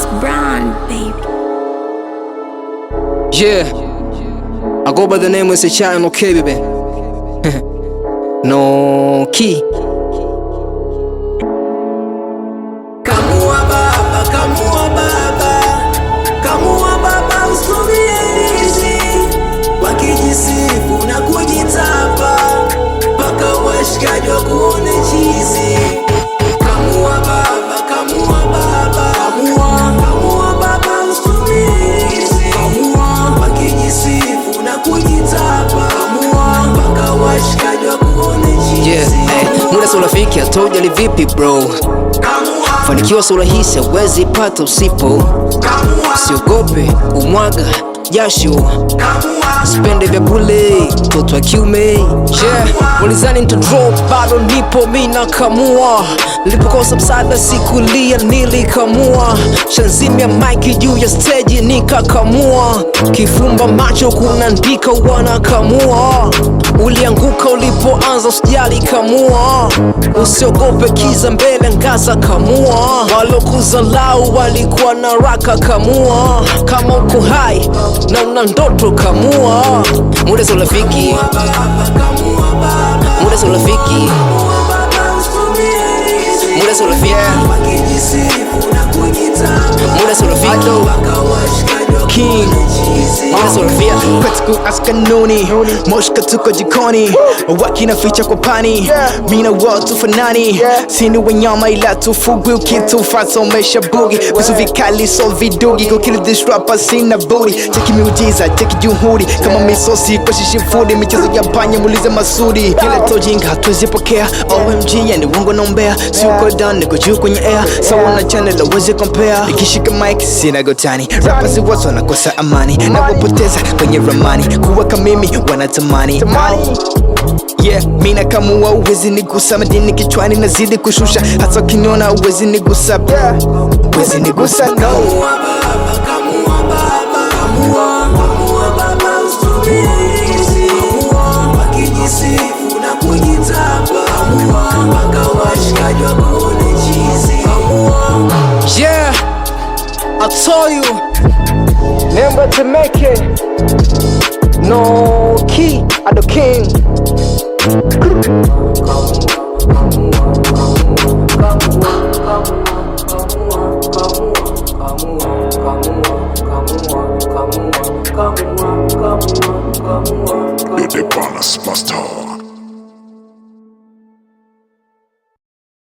Chris Brown, baby. Yeah, I go by the name of Secha and okay, baby. No key. Kamua baba, kamua baba, kamua baba, usubiezi wakijisifu na kujitapa mpaka washikaji wakuone chizi. Kamua baba, kamua baba, kamua baba, usubiezi wakijisifu na kujitapa mpaka washikaji wakuone chizi. Yeah, muda si urafiki hatojali vipi bro. Fanikiwa si rahisi, hauwezi pata usipo. Usiogope umwaga jasho, spende vya bure, mtoto wa kiume. Yeah, ulizani nita drop, bado nipo mina kamua. Nilipokosa msaada sikulia, nilikamua. Shanzimia mic juu ya stage nikakamua. Kifumba macho kunaandika wanakamua. Ulianguka ulipoanza, usijali kamua. Usiogope kiza mbele, ngaza kamua. Walokuzalau walikuwa na raka kamua. Kama uko hai na una ndoto kamua. Muda si urafiki, muda si urafiki, muda si urafiki, muda si urafiki. King Practical as kanuni, moshka tuko jikoni, wakina ficha kwa pani, mina watu fanani, sini wanyama ila tufugu kitu faso mesha bugi, visu vikali so vidugi, go kill this rapper sina booty, cheki miujiza, cheki juhudi, kama misosi kwa shishifudi, michezo ya panya mulize masudi, kila tojinga hatuwezi pokea, OMG yani wongo nombea, si uko down niko juu kwenye air, sawa na channel awezi compare, nikishika mic sina gotani, rappers wote wanakosa amani, na wapoteza kwenye ramani, kuwaka mimi wanatamani. Yeah, mina kamua uwezi nigusa, madini kichwani nazidi kushusha, hata ukiniona uwezi nigusa, uwezi nigusa, no. Kamua baba, kamua baba, kamua baba, usubiezi wakijisifu na kujitapa mpaka washikaji wakuone chizi. yeah, I told you, remember to make it. No key, I the king.